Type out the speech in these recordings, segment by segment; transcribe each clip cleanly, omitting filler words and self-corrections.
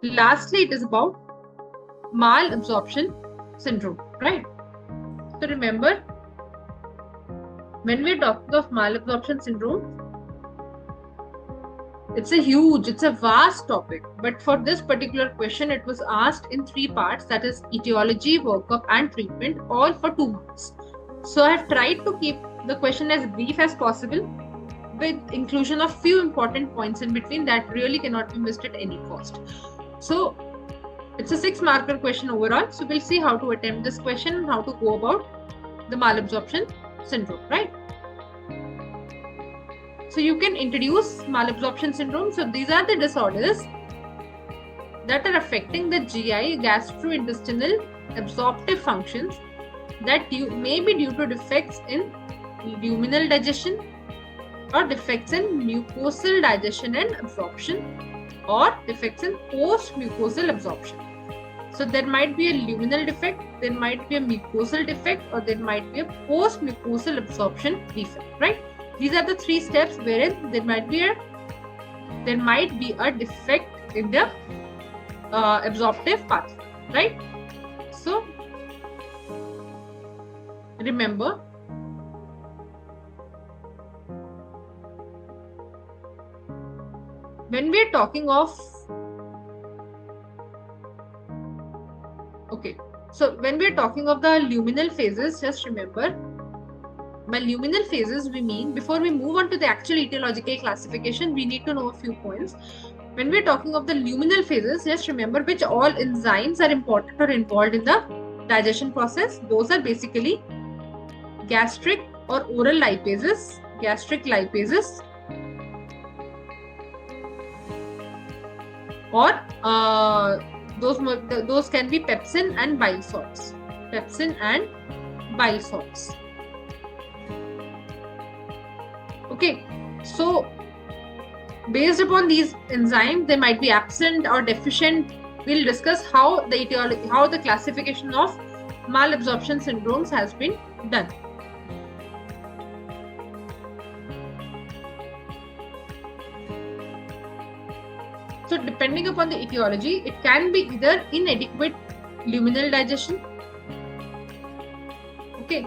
Lastly, it is about malabsorption syndrome, right? So remember, when we're talking of malabsorption syndrome, it's a vast topic. But for this particular question, it was asked in 3 parts, that is etiology, workup, and treatment, all for 2 marks. So I have tried to keep the question as brief as possible, with inclusion of few important points in between that really cannot be missed at any cost. So it's a 6-marker question overall. So we'll see how to attempt this question and how to go about the malabsorption syndrome, right? So you can introduce malabsorption syndrome. So these are the disorders that are affecting the GI, gastrointestinal absorptive functions that may be due to defects in luminal digestion or defects in mucosal digestion and absorption, or defects in post-mucosal absorption. So there might be a luminal defect, there might be a mucosal defect, or there might be a post-mucosal absorption defect, right? These are the 3 steps wherein there might be a defect in the absorptive pathway, right? So remember, when we are talking of when we are talking of the luminal phases, just remember, by luminal phases we mean, before we move on to the actual etiological classification, we need to know a few points. When we are talking of the luminal phases, just remember which all enzymes are important or involved in the digestion process. Those are basically gastric or oral lipases, gastric lipases, or those can be pepsin and bile salts. Pepsin and bile salts. Okay, so based upon these enzymes, they might be absent or deficient. We'll discuss how the classification of malabsorption syndromes has been done. So depending upon the etiology, it can be either inadequate luminal digestion. Okay,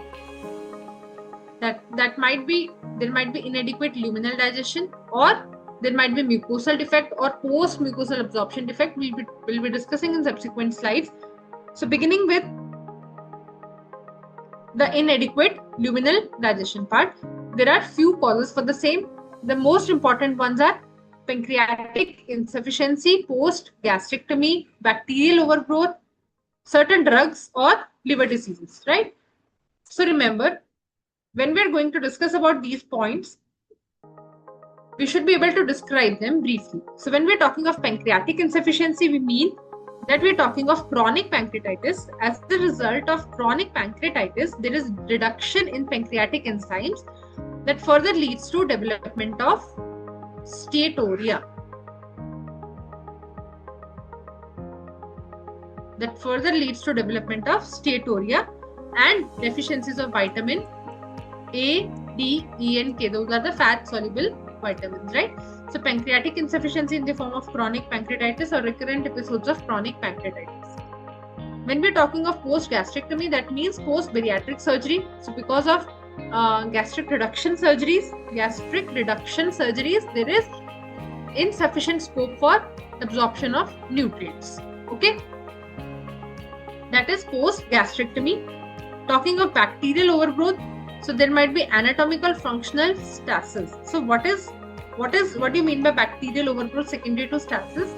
there might be inadequate luminal digestion, or there might be mucosal defect or post-mucosal absorption defect. We'll be discussing in subsequent slides. So beginning with the inadequate luminal digestion part, there are few causes for the same. The most important ones are pancreatic insufficiency, post-gastrectomy, bacterial overgrowth, certain drugs, or liver diseases, right? So remember, when we're going to discuss about these points, we should be able to describe them briefly. So when we're talking of pancreatic insufficiency, we mean that we're talking of chronic pancreatitis. As the result of chronic pancreatitis, there is reduction in pancreatic enzymes that further leads to development of steatorrhea. And deficiencies of vitamin A, D, E, and K. Those are the fat-soluble vitamins, right? So pancreatic insufficiency in the form of chronic pancreatitis or recurrent episodes of chronic pancreatitis. When we're talking of post-gastrectomy, that means post-bariatric surgery. So because of gastric reduction surgeries, there is insufficient scope for absorption of nutrients. Okay, that is post-gastrectomy. Talking of bacterial overgrowth, so there might be anatomical functional stasis. So what do you mean by bacterial overgrowth secondary to stasis?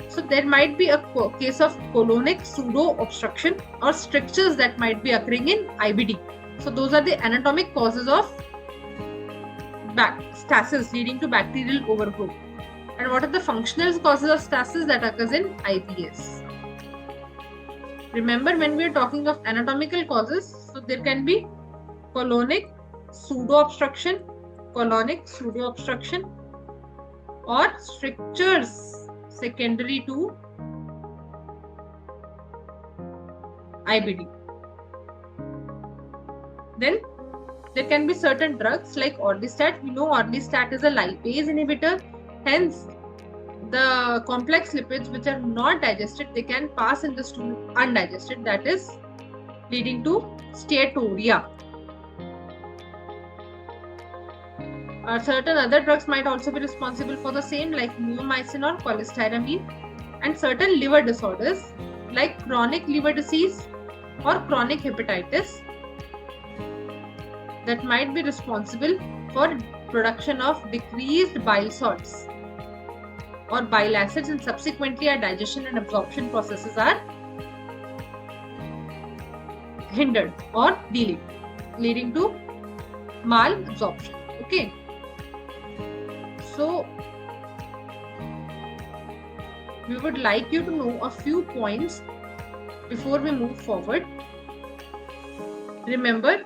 So there might be a case of colonic pseudo-obstruction or strictures that might be occurring in IBD. So those are the anatomic causes of stasis leading to bacterial overgrowth. And what are the functional causes of stasis that occurs in IBS? Remember, when we are talking of anatomical causes, so there can be colonic pseudo-obstruction, or strictures secondary to IBD. Then there can be certain drugs like orlistat. We know orlistat is a lipase inhibitor. Hence, the complex lipids which are not digested, they can pass in the stool undigested, that is leading to steatorrhea. Certain other drugs might also be responsible for the same, like neomycin or cholestyramine, and certain liver disorders like chronic liver disease or chronic hepatitis that might be responsible for production of decreased bile salts or bile acids, and subsequently our digestion and absorption processes are hindered or delayed, leading to malabsorption. Okay, so we would like you to know a few points before we move forward. Remember,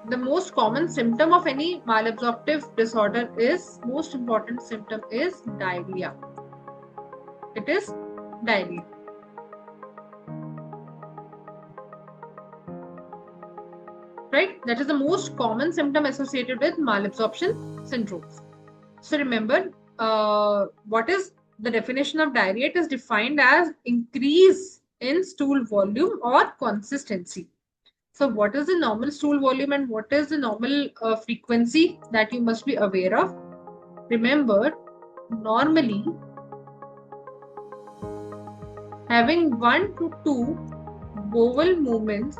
the most common symptom of any malabsorptive disorder is, most important symptom is diarrhea. It is diarrhea. Right? That is the most common symptom associated with malabsorption syndrome. So remember, what is the definition of diarrhea? It is defined as increase in stool volume or consistency. So what is the normal stool volume and what is the normal frequency that you must be aware of? Remember, normally having 1 to 2 bowel movements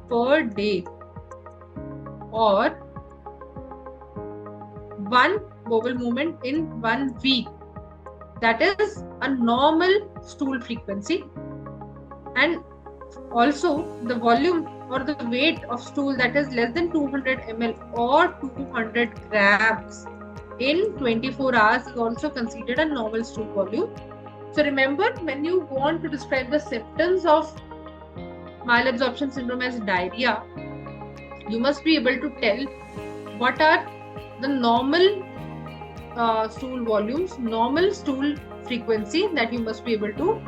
per day, or 1 bowel movement in 1 week, that is a normal stool frequency. And also the volume or the weight of stool that is less than 200 ml or 200 grams in 24 hours is also considered a normal stool volume. So remember, when you want to describe the symptoms of malabsorption syndrome as diarrhea, you must be able to tell what are the normal stool volumes, normal stool frequency that you must be able to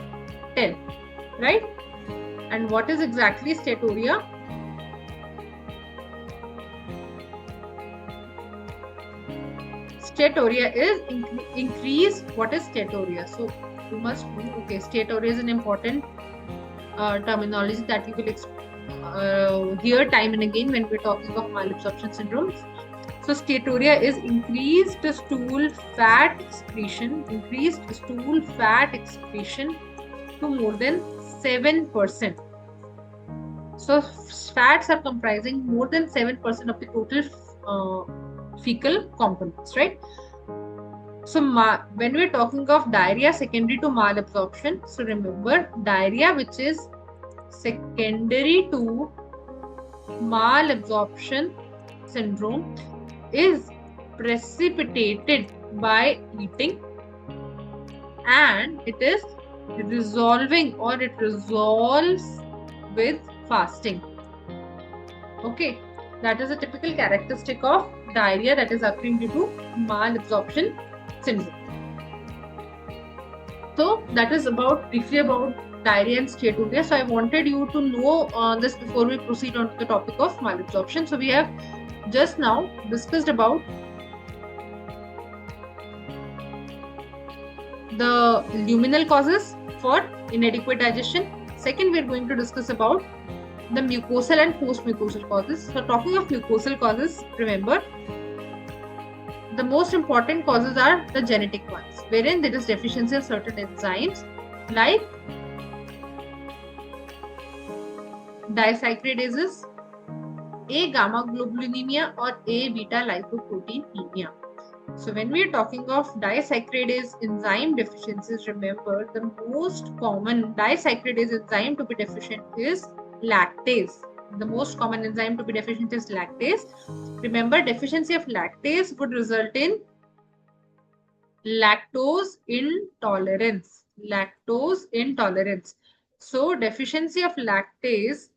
tell, right? And what is exactly steatorrhea? Steatorrhea is increase. What is steatorrhea? So you must know, okay, steatorrhea is an important terminology that you will hear time and again when we're talking of malabsorption syndromes. So steatorrhea is increased stool fat excretion, to more than 7%. So fats are comprising more than 7% of the total fecal components, right? So when we're talking of diarrhea secondary to malabsorption, so remember, diarrhea which is secondary to malabsorption syndrome is precipitated by eating, and it is resolving, or it resolves with fasting. Okay, that is a typical characteristic of diarrhea that is occurring due to malabsorption syndrome. So that is briefly about diarrhea and steatorrhea. So I wanted you to know this before we proceed on to the topic of malabsorption. So we have just now discussed about the luminal causes for inadequate digestion. Second, we are going to discuss about the mucosal and post-mucosal causes. So talking of mucosal causes, remember, the most important causes are the genetic ones, wherein there is deficiency of certain enzymes like disaccharidases, A-gamma globulinemia or A-beta lipoproteinemia. So when we are talking of disaccharidase enzyme deficiencies, remember the most common disaccharidase enzyme to be deficient is lactase. The most common enzyme to be deficient is lactase. Remember, deficiency of lactase would result in lactose intolerance. So deficiency of lactase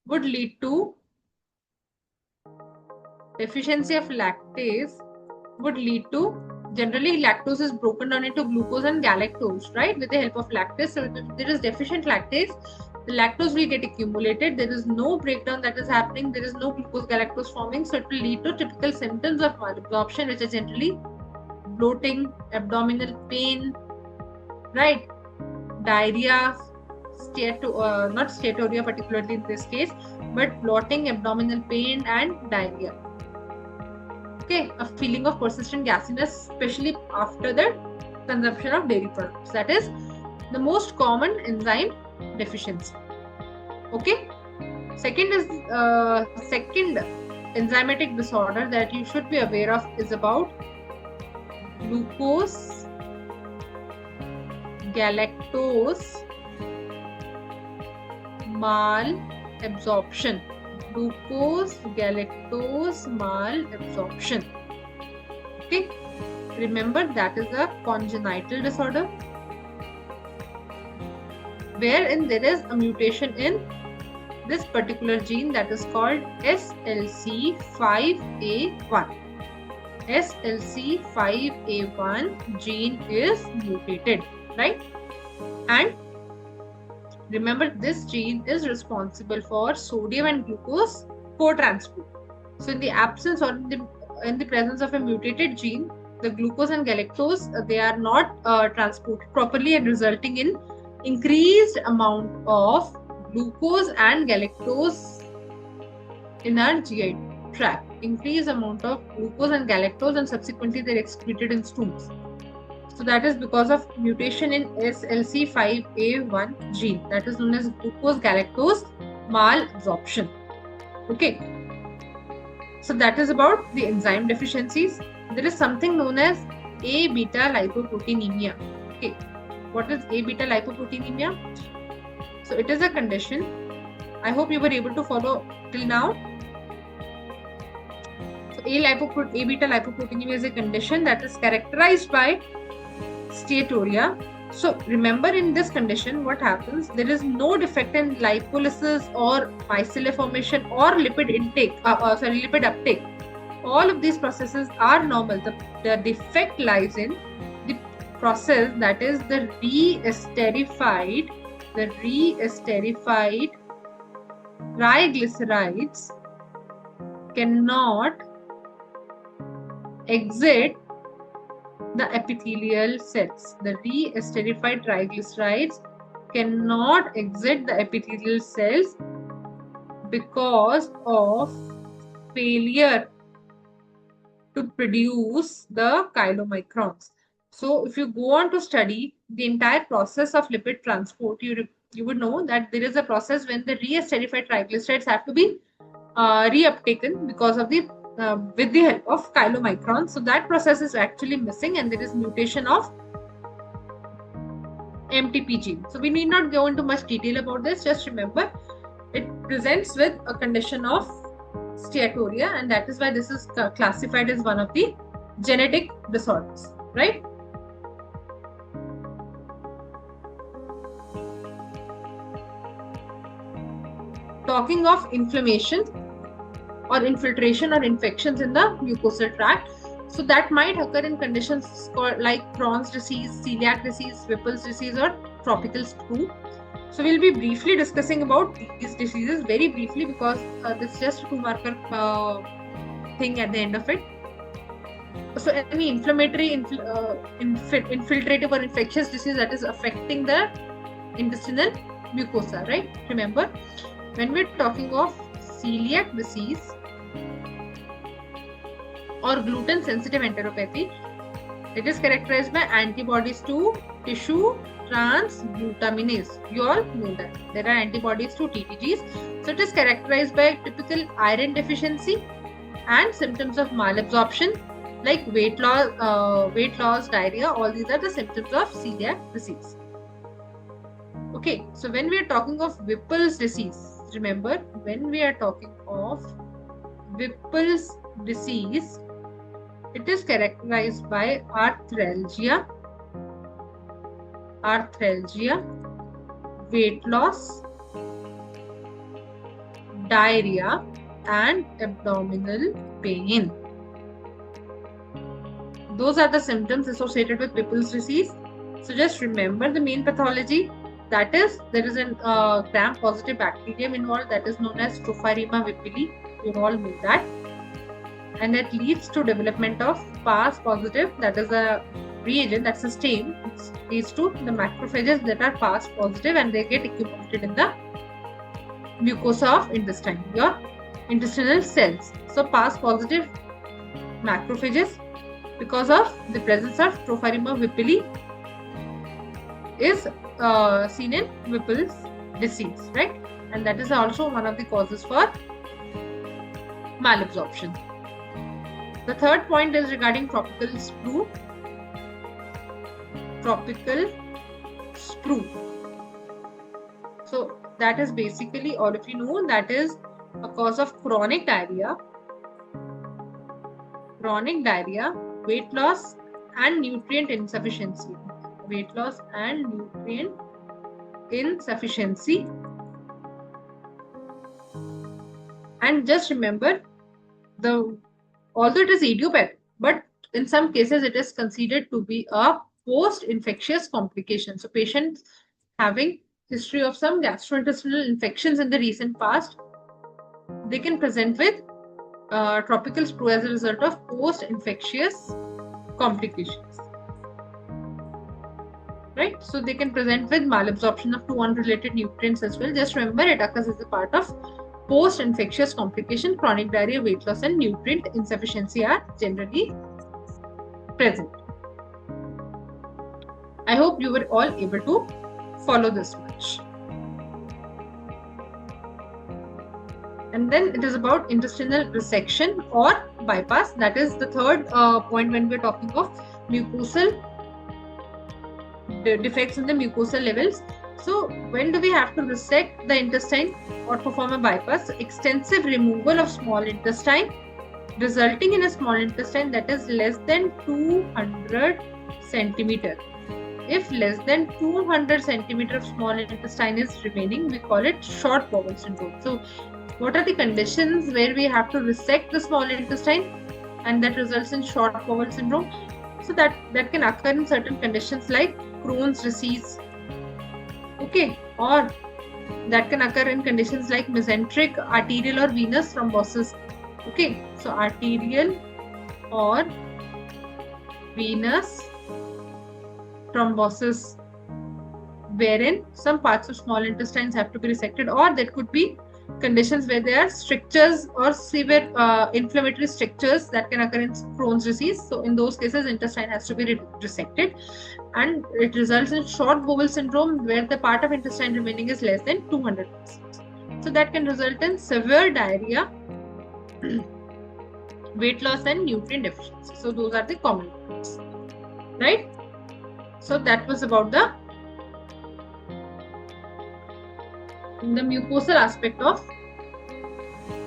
would lead to generally lactose is broken down into glucose and galactose, right, with the help of lactase. So if there is deficient lactase, the lactose will get accumulated. There is no breakdown that is happening. There is no glucose galactose forming. So it will lead to typical symptoms of malabsorption, which are generally bloating, abdominal pain, right? Diarrhea, not steatorrhea particularly in this case, but bloating, abdominal pain and diarrhea. Okay, a feeling of persistent gassiness, especially after the consumption of dairy products. That is the most common enzyme deficiency. Okay, second enzymatic disorder that you should be aware of is about glucose galactose malabsorption. Glucose galactose malabsorption. Okay, remember that is a congenital disorder wherein there is a mutation in this particular gene that is called SLC5A1. SLC5A1 gene is mutated, right? And remember, this gene is responsible for sodium and glucose co-transport. So in the absence or in the presence of a mutated gene, the glucose and galactose, they are not transported properly and resulting in increased amount of glucose and galactose in our GI tract. Increased amount of glucose and galactose, and subsequently they're excreted in stools. So that is because of mutation in SLC5A1 gene, that is known as glucose galactose malabsorption. Okay, so that is about the enzyme deficiencies. There is something known as A-beta lipoproteinemia. Okay, what is A-beta lipoproteinemia? So it is a condition. I hope you were able to follow till now. So A-beta lipoproteinemia is a condition that is characterized by steatorrhea. So remember, in this condition what happens, there is no defect in lipolysis or micellar formation or lipid intake, lipid uptake. All of these processes are normal. The defect lies in the process that is the re-esterified triglycerides cannot exit the epithelial cells. The re-esterified triglycerides cannot exit the epithelial cells because of failure to produce the chylomicrons. So if you go on to study the entire process of lipid transport, you would know that there is a process when the re-esterified triglycerides have to be reuptaken because of the with the help of chylomicrons. So that process is actually missing and there is mutation of MTP gene. So we need not go into much detail about this. Just remember, it presents with a condition of steatorrhea, and that is why this is classified as one of the genetic disorders, right? Talking of inflammation or infiltration or infections in the mucosal tract, so that might occur in conditions called like Crohn's disease, celiac disease, Whipple's disease, or tropical screw. So we'll be briefly discussing about these diseases, very briefly, because this is just a 2-marker thing at the end of it. So any inflammatory, infiltrative or infectious disease that is affecting the intestinal mucosa, right? Remember, when we're talking of celiac disease or gluten sensitive enteropathy, it is characterized by antibodies to tissue transglutaminase. You all know that there are antibodies to TTGs. So it is characterized by typical iron deficiency and symptoms of malabsorption like weight loss, diarrhea. All these are the symptoms of celiac disease. Okay, so when we are talking of Whipple's disease, remember, when we are talking of Whipple's disease, it is characterized by arthralgia, weight loss, diarrhea, and abdominal pain. Those are the symptoms associated with Whipple's disease. So just remember the main pathology. That is, there is a gram-positive bacterium involved that is known as Trophirema whippeli. You all know that. and that leads to development of Pass positive, that is a reagent, that's a stain. It leads to the macrophages that are Pass positive, and they get accumulated in the mucosa of intestine, your intestinal cells. So Pass positive macrophages, because of the presence of Trophirima whippleyi, is seen in Whipple's disease, right? And that is also one of the causes for malabsorption. The third point is regarding tropical sprue. Tropical sprue. So that is basically, all of you know, that is a cause of chronic diarrhea, weight loss and nutrient insufficiency. Weight loss and nutrient insufficiency. And just remember, although it is idiopathic, but in some cases it is considered to be a post-infectious complication. So patients having history of some gastrointestinal infections in the recent past, they can present with tropical sprue as a result of post-infectious complications. Right? So they can present with malabsorption of two unrelated nutrients as well. Just remember, it occurs as a part of post-infectious complication. Chronic diarrhea, weight loss and nutrient insufficiency are generally present. I hope you were all able to follow this much. And then it is about intestinal resection or bypass. That is the third point when we are talking of mucosal defects in the mucosal levels. So when do we have to resect the intestine or perform a bypass? Extensive removal of small intestine, resulting in a small intestine that is less than 200 centimeter. If less than 200 centimeter of small intestine is remaining, we call it short bowel syndrome. So what are the conditions where we have to resect the small intestine and that results in short bowel syndrome? So that can occur in certain conditions like Crohn's disease, okay, or that can occur in conditions like mesenteric, arterial or venous thrombosis, okay. So arterial or venous thrombosis, wherein some parts of small intestines have to be resected, or there could be conditions where there are strictures or severe inflammatory strictures that can occur in Crohn's disease. So in those cases, intestine has to be resected, and it results in short bowel syndrome where the part of intestine remaining is less than 200 percent. So that can result in severe diarrhea, weight loss and nutrient deficiency. So those are the common ones, right? So that was about the mucosal aspect of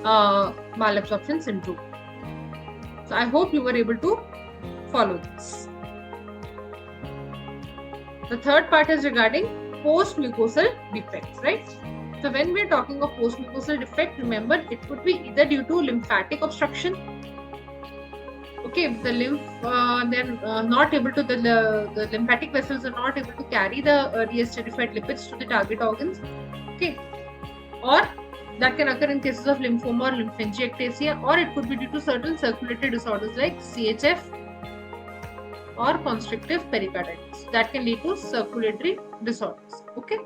malabsorption syndrome. So I hope you were able to follow this. The third part is regarding post-mucosal defects, right? So when we are talking of post-mucosal defect, remember it could be either due to lymphatic obstruction. Okay, the lymph, they're not able to, the lymphatic vessels are not able to carry the re-esterified lipids to the target organs. Okay, or that can occur in cases of lymphoma or lymphangiectasia, or it could be due to certain circulatory disorders like CHF or constrictive pericarditis. That can lead to circulatory disorders. Okay.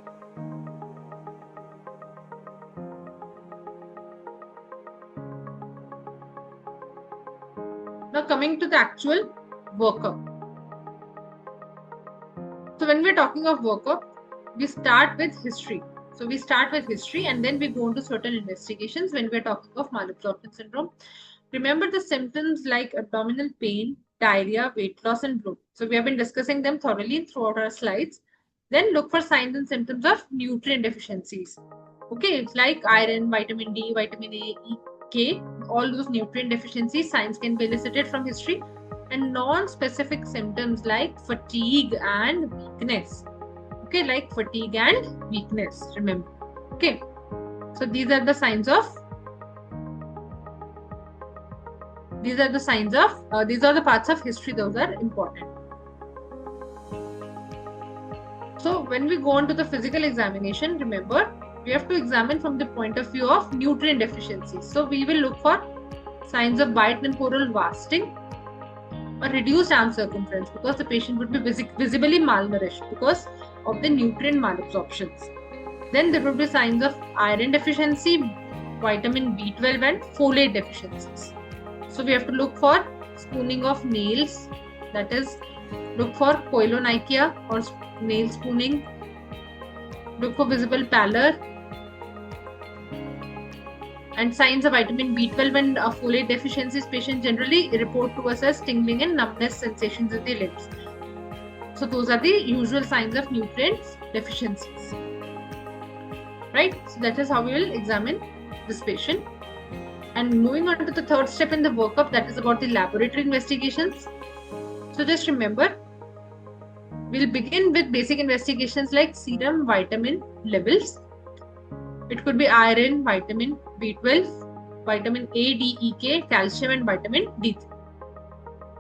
Now coming to the actual workup. So when we're talking of workup, we start with history. So we start with history and then we go into certain investigations when we're talking of malabsorption syndrome. Remember the symptoms like abdominal pain, diarrhea, weight loss and bloat. So we have been discussing them thoroughly throughout our slides. Then look for signs and symptoms of nutrient deficiencies. Okay, it's like iron, vitamin D, vitamin A, E, K, all those nutrient deficiency signs can be elicited from history, and non-specific symptoms like fatigue and weakness. Okay, like fatigue and weakness, remember. Okay, so these are the signs of, these are the parts of history, those are important. So when we go on to the physical examination, remember, we have to examine from the point of view of nutrient deficiencies. So we will look for signs of bitemporal wasting or reduced arm circumference, because the patient would be visibly malnourished because of the nutrient malabsorptions. Then there would be signs of iron deficiency, vitamin B12 and folate deficiencies. So we have to look for spooning of nails, that is, look for koilonychia or nail spooning, look for visible pallor, and signs of vitamin B12 and folate deficiencies patients generally report to us as tingling and numbness sensations in the limbs. So those are the usual signs of nutrients deficiencies. Right? So that is how we will examine this patient. And moving on to the third step in the workup, that is about the laboratory investigations. So just remember, we'll begin with basic investigations like serum vitamin levels. It could be iron, vitamin B12, vitamin A, D, E, K, calcium and vitamin D3.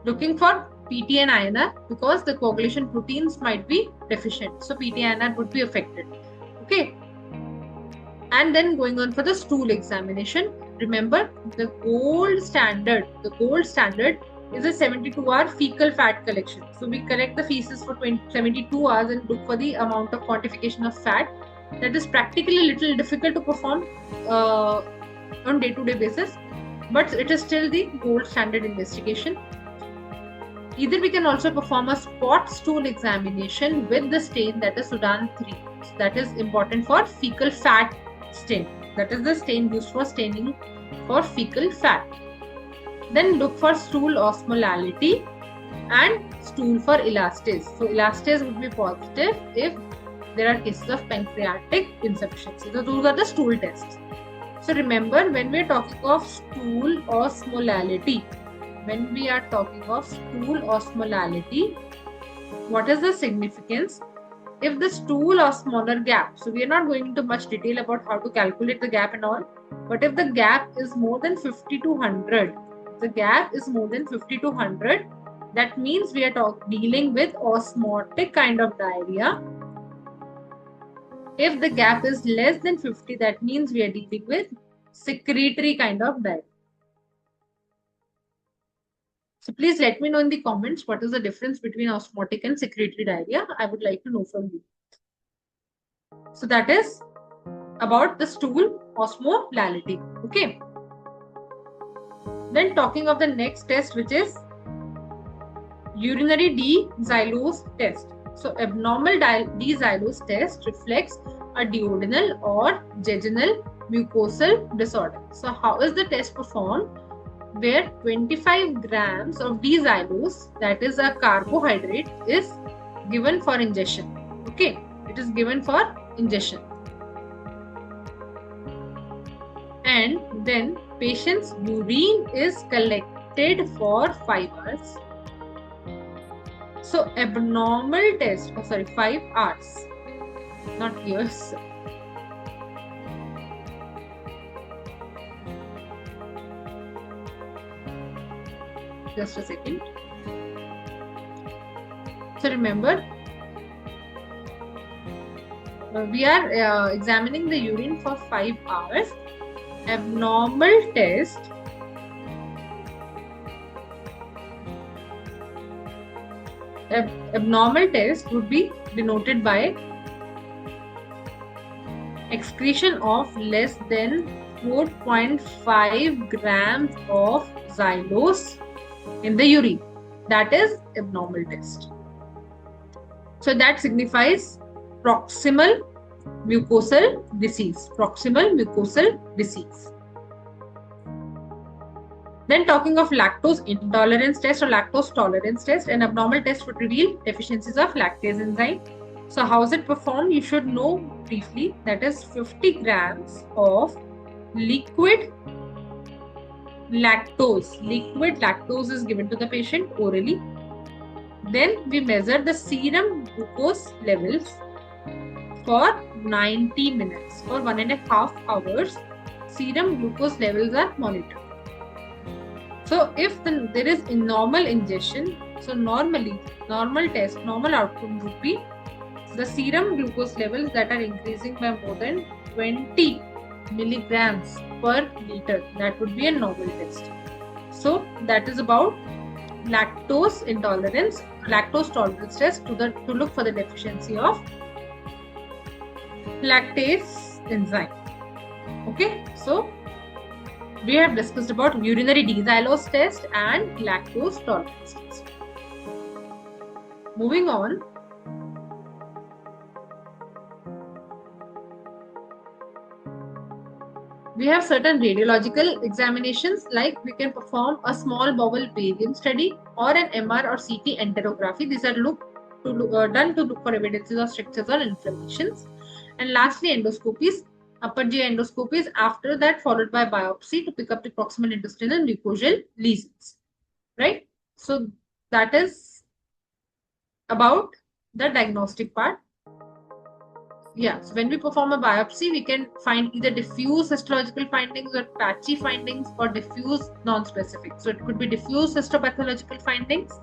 Looking for PT and INR because the coagulation proteins might be deficient. So PT and INR would be affected. Okay. And then going on for the stool examination. Remember, the gold standard is a 72-hour fecal fat collection. So we collect the feces for 72 hours and look for the amount of quantification of fat. That is practically a little difficult to perform on day-to-day basis, but it is still the gold standard investigation. Either we can also perform a spot stool examination with the stain, that is Sudan 3. So that is important for fecal fat stain. That is the stain used for staining for fecal fat. Then look for stool osmolality and stool for elastase. So elastase would be positive if there are cases of pancreatic insufficiency. So those are the stool tests. So remember, when we are talking of stool osmolality, what is the significance? If the stool osmolar gap, so we are not going into much detail about how to calculate the gap and all, but if the gap is more than 50 to 100, that means we are dealing with osmotic kind of diarrhea. If the gap is less than 50, that means we are dealing with secretory kind of diarrhea. So please let me know in the comments what is the difference between osmotic and secretory diarrhea. I would like to know from you. So that is about the stool osmolality. Okay. Then talking of the next test, which is urinary D-xylose test. So abnormal D-xylose test reflects a duodenal or jejunal mucosal disorder. So how is the test performed? Where 25 grams of D-xylose, that is a carbohydrate, is given for ingestion. Okay, it is given for ingestion. And then patient's urine is collected for 5 hours. So abnormal test, 5 hours, not years. Just a second. So remember, we are examining the urine for 5 hours. Abnormal test would be denoted by excretion of less than 4.5 grams of xylose in the urine. That is abnormal test. So that signifies proximal mucosal disease. Then talking of lactose intolerance test or lactose tolerance test, an abnormal test would reveal deficiencies of lactase enzyme. So how is it performed? You should know briefly. That is 50 grams of liquid lactose. Liquid lactose is given to the patient orally. Then we measure the serum glucose levels for 90 minutes. For 1.5 hours, serum glucose levels are monitored. So if there is normal ingestion, so normally, normal outcome would be the serum glucose levels that are increasing by more than 20 milligrams per liter. That would be a normal test. So that is about lactose intolerance, lactose tolerance test to look for the deficiency of lactase enzyme. Okay, so we have discussed about urinary D-xylose test and lactose tolerance test. Moving on, we have certain radiological examinations, like we can perform a small bowel barium study or an MR or CT enterography. These are done to look for evidences of strictures or inflammations. And lastly, endoscopies, upper GI endoscopies, after that followed by biopsy to pick up the proximal intestinal mucosal lesions. Right? So that is about the diagnostic part. Yeah, so when we perform a biopsy, we can find either diffuse histological findings or patchy findings, or diffuse non-specific. So it could be diffuse histopathological findings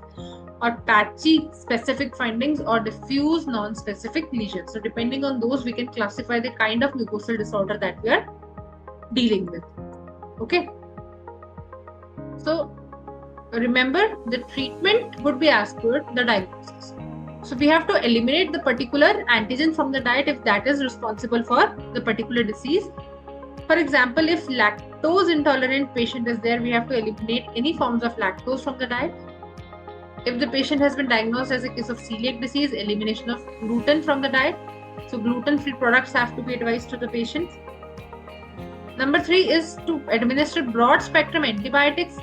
or patchy specific findings or diffuse non-specific lesions. So depending on those, we can classify the kind of mucosal disorder that we are dealing with. Okay. So remember, the treatment would be as per the diagnosis. So we have to eliminate the particular antigen from the diet if that is responsible for the particular disease. For example, if lactose intolerant patient is there, we have to eliminate any forms of lactose from the diet. If the patient has been diagnosed as a case of celiac disease, elimination of gluten from the diet. So gluten-free products have to be advised to the patients. Number 3 is to administer broad spectrum antibiotics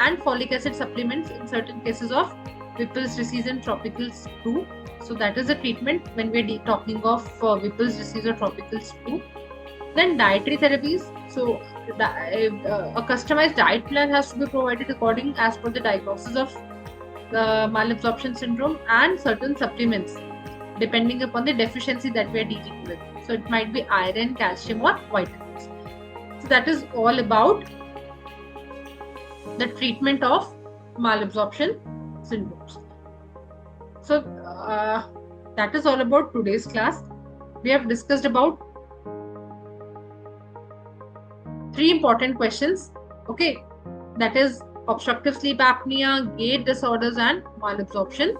and folic acid supplements in certain cases of Whipple's disease and tropical flu. So that is the treatment when we are talking of Whipple's disease or tropical flu. Then dietary therapies. So a customized diet plan has to be provided according as per the diagnosis of the malabsorption syndrome, and certain supplements depending upon the deficiency that we are dealing with. So it might be iron, calcium, or vitamins. So that is all about the treatment of malabsorption syndromes. So that is all about today's class. We have discussed about 3 important questions. Okay, that is obstructive sleep apnea, gait disorders, and malabsorption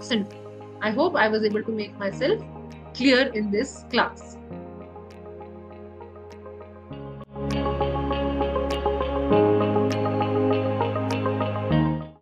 syndrome. I hope I was able to make myself clear in this class.